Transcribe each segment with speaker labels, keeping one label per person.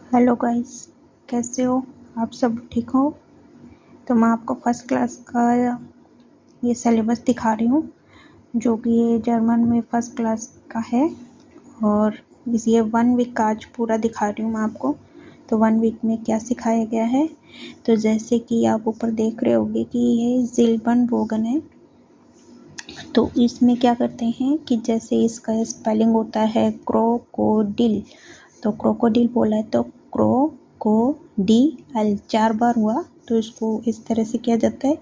Speaker 1: Hello guys, कैसे हो आप? सब ठीक हो? तो मैं आपको फर्स्ट क्लास का ये सिलेबस दिखा रही हूँ, जो कि ये जर्मन में फर्स्ट क्लास का है। और ये 1 वीक का आज पूरा दिखा रही हूँ मैं आपको। तो 1 वीक में क्या सिखाया गया है, तो जैसे कि आप ऊपर देख रहे होंगे कि ये ज़िल्बन बोगन है। तो इसमें क्या करते हैं कि जैसे इसका स्पेलिंग होता है क्रोकोडिल, तो क्रोकोडिल बोला है तो क्रोकोडिल 4 बार हुआ, तो इसको इस तरह से किया जाता है।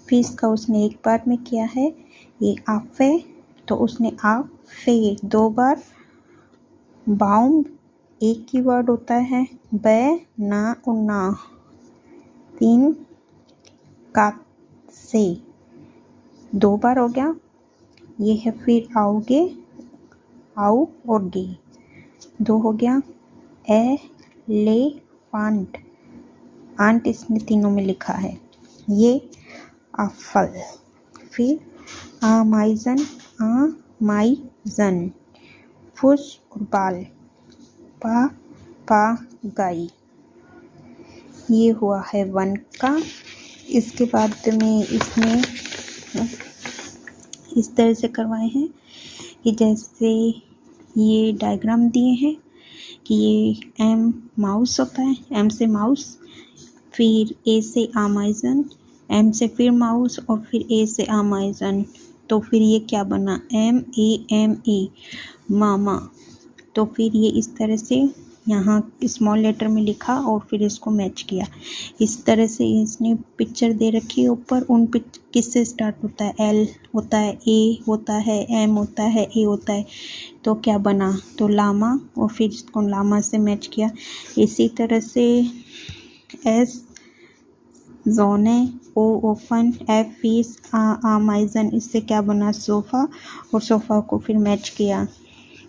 Speaker 1: फिर इसका उसने एक बार में किया है, ये आफे, तो उसने आफे 2 बार। बाउम एक ही वर्ड होता है, ब ना उना 3 का से 2 बार हो गया। ये है फिर आओगे, आओ और गे 2 हो गया। एलेफेंट, आंट इसने तीनों में लिखा है। ये अफल, फिर आमाइजन, आमाइजन, फुस और बाल, पापागाई। ये हुआ है 1 का। इसके बाद में इसने इस तरह से करवाए हैं कि जैसे ये डायग्राम दिए हैं कि ये एम माउस होता है, एम से माउस, फिर ए से अमेज़न, एम से फिर माउस और फिर ए से अमेज़न। तो फिर ये क्या बना, MAME मामा। तो फिर ये इस तरह से यहाँ स्मॉल लेटर में लिखा और फिर इसको मैच किया। इस तरह से इसने पिक्चर दे रखी है ऊपर। उन किससे स्टार्ट होता है, L होता है, A होता है, M होता है, A होता है। तो क्या बना, तो लामा, और फिर इसको लामा से मैच किया। इसी तरह से S जोने, O often, F fees, Amazon, इससे क्या बना, सोफ़ा, और सोफ़ा को फिर मैच किया।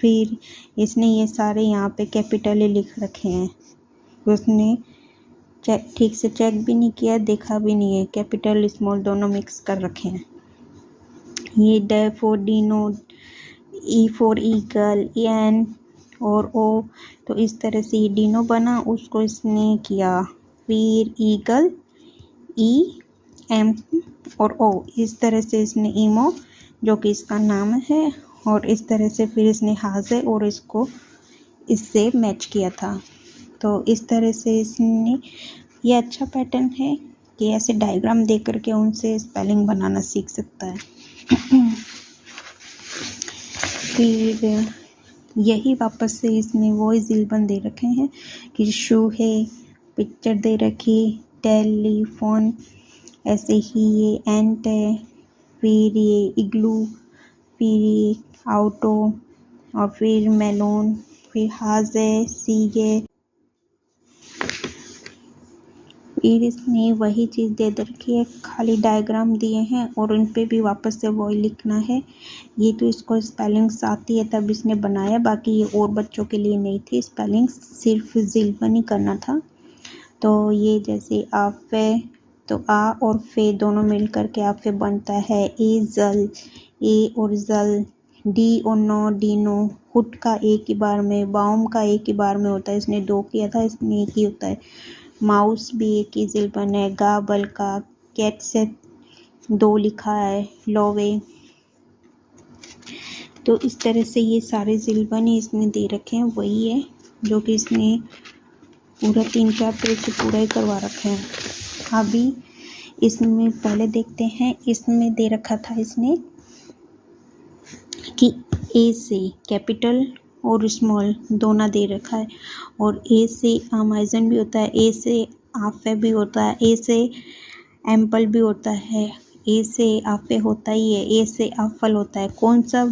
Speaker 1: फिर इसने ये सारे यहाँ पे कैपिटल लिख रखे हैं, उसने ठीक से चेक भी नहीं किया, देखा भी नहीं है, कैपिटल स्मॉल दोनों मिक्स कर रखे हैं। ये D for Dino, E for eagle, N और O, तो इस तरह से ये डिनो बना, उसको इसने किया। फिर ईगल, E M और O, इस तरह से इसने ईमो, जो कि इसका नाम है, और इस तरह से फिर इसने हाजे और इसको इससे मैच किया था। तो इस तरह से इसने, ये अच्छा पैटर्न है कि ऐसे डायग्राम देख करके उनसे स्पेलिंग बनाना सीख सकता है। फिर यही वापस से इसने वो ज़िल्बन दे रखे हैं कि शू है, पिक्चर दे रखी, टेलीफोन, ऐसे ही ये एंट है, फिर ये इग्लू, फिर ये आउटो, और फिर मेलोन, फिर हाजे, सीगे। फिर इसने वही चीज़ दे रखी है, खाली डायग्राम दिए हैं और उन पे भी वापस से वही लिखना है। ये तो इसको स्पेलिंग्स आती है तब इसने बनाया, बाकी ये और बच्चों के लिए नहीं थी स्पेलिंग्स, सिर्फ ज़िल्बन ही करना था। तो ये जैसे आफे, तो आ और फे दोनों मिल करके आफे बनता है। ए जल, ए और जल, डी और नो, डीनो, हुट का एक ही बार में, बाउम का एक ही बार में होता है, इसने 2 किया था, इसमें एक ही होता है। माउस भी एक ही ज़िल्बन है, गा बल का, कैट से 2 लिखा है, लोवे। तो इस तरह से ये सारे ज़िल्बन ही इसने दे रखे हैं, वही है जो कि इसने पूरा 3 चैप्टर से पूरा ही करवा रखे हैं। अभी इसमें पहले देखते हैं, इसमें दे रखा था इसने कि ए से कैपिटल और स्मॉल दोनों दे रखा है, और ए से अमेज़न भी होता है, ए से आफे भी होता है, ए से एम्पल भी होता है, ए से आफे होता ही है, ए से आफल होता है। कौन सा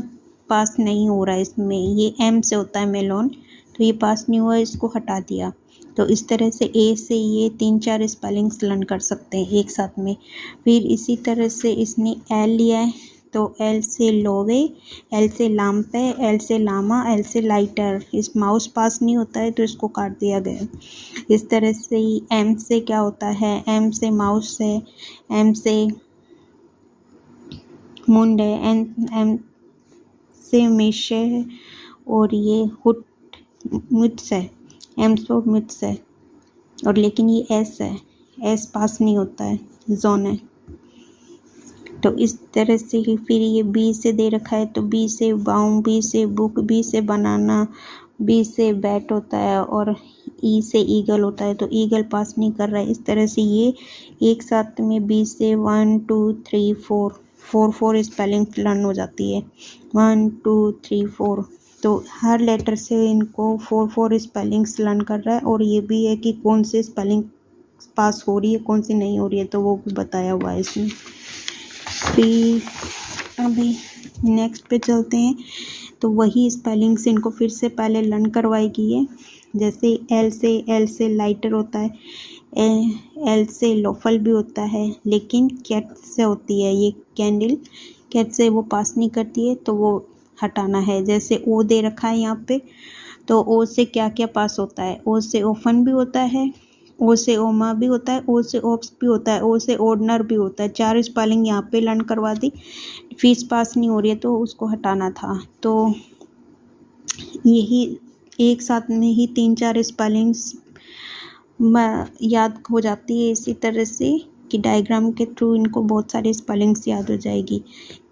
Speaker 1: पास नहीं हो रहा है इसमें, ये एम से होता है मेलोन, तो ये पास नहीं हुआ, इसको हटा दिया। तो इस तरह से ए से ये 3-4 स्पेलिंग्स लर्न कर सकते हैं एक साथ में। फिर इसी तरह से इसने एल लिया है, तो एल से लोवे, एल से लाम्पे, एल से लामा, एल से लाइटर। इस माउस पास नहीं होता है तो इसको काट दिया गया। इस तरह से ही एम से क्या होता है, एम से माउस है, एम से मुंड है, एम से मिश है, और ये हुट मुट्स है, एम तो मिथ्स है और लेकिन ये एस है, एस पास नहीं होता है, जोन है। तो इस तरह से ही फिर ये बी से दे रखा है, तो बी से बाउंड, बी से बुक, बी से बनाना, बी से बैट होता है और ई से ईगल होता है, तो ईगल पास नहीं कर रहा है। इस तरह से ये एक साथ में बी से 1 2 3 4 स्पेलिंग लर्न हो जाती है। 1 2 3 4, तो हर लेटर से इनको 4 स्पेलिंग्स लर्न कर रहा है। और ये भी है कि कौन से स्पेलिंग पास हो रही है, कौन सी नहीं हो रही है, तो वो भी बताया हुआ है इसमें। फिर अभी नेक्स्ट पे चलते हैं, तो वही स्पेलिंग्स इनको फिर से पहले लर्न करवाएगी है। जैसे एल से लाइटर होता है, एल से लोफल भी होता है, लेकिन कैट से होती है ये कैंडल, कैट से वो पास नहीं करती है, तो वो हटाना है। जैसे ओ दे रखा है यहाँ पे, तो ओ से क्या क्या पास होता है, ओ से ओफन भी होता है, ओ से ओमा भी होता है, ओ से ओप्स भी होता है, ओ से ओडनर भी होता है। 4 स्पेलिंग यहाँ पे लर्न करवा दी। फीस पास नहीं हो रही है तो उसको हटाना था। तो यही एक साथ में ही 3-4 स्पेलिंग्स याद हो जाती है इसी तरह से कि डायग्राम के थ्रू इनको बहुत सारी स्पेलिंग्स याद हो जाएगी।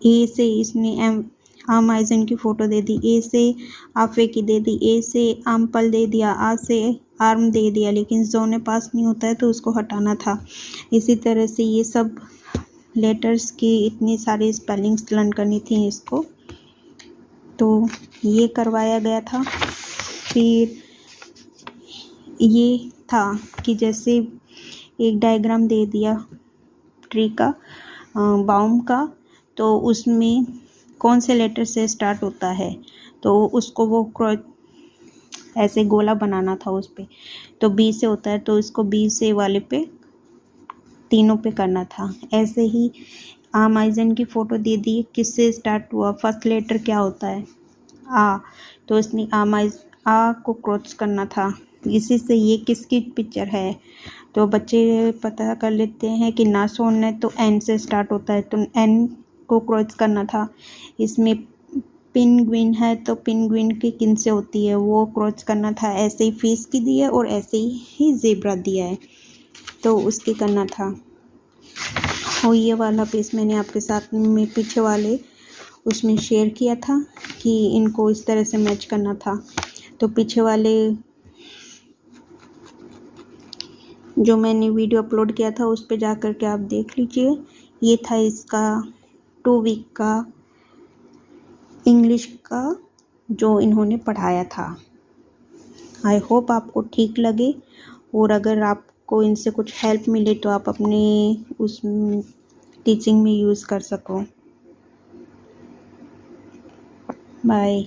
Speaker 1: ए से इसने आमाइजन की फ़ोटो दे दी, ए से आफे की दे दी, ए से आमपल दे दिया, आ से आर्म दे दिया, लेकिन जोने पास नहीं होता है तो उसको हटाना था। इसी तरह से ये सब लेटर्स की इतनी सारी स्पेलिंग्स लर्न करनी थी इसको, तो ये करवाया गया था। फिर ये था कि जैसे एक डायग्राम दे दिया ट्री का, बाउम का, तो उसमें कौन से लेटर से स्टार्ट होता है, तो उसको वो ऐसे गोला बनाना था उस पे, तो बी से होता है तो इसको बी से वाले पे तीनों पे करना था। ऐसे ही आमाइजन की फ़ोटो दे दी, किससे स्टार्ट हुआ, फर्स्ट लेटर क्या होता है, आ, तो इसने आ को क्रॉस करना था। इसी से ये किसकी पिक्चर है, तो बच्चे पता कर लेते हैं कि नासोन है तो एन से स्टार्ट होता है, तो एन को क्रॉस करना था। इसमें पिनग्विन है तो पिनग्विन की किन से होती है, वो क्रॉस करना था। ऐसे ही फिश की दी है और ऐसे ही जेब्रा दिया है, तो उसकी करना था। और ये वाला पीस मैंने आपके साथ में पीछे वाले उसमें शेयर किया था कि इनको इस तरह से मैच करना था। तो पीछे वाले जो मैंने वीडियो अपलोड किया था उस पे जा कर के आप देख लीजिए। ये था इसका 2 वीक का इंग्लिश का जो इन्होंने पढ़ाया था। आई होप आपको ठीक लगे, और अगर आपको इनसे कुछ हेल्प मिले तो आप अपने उस टीचिंग में यूज़ कर सको। बाय।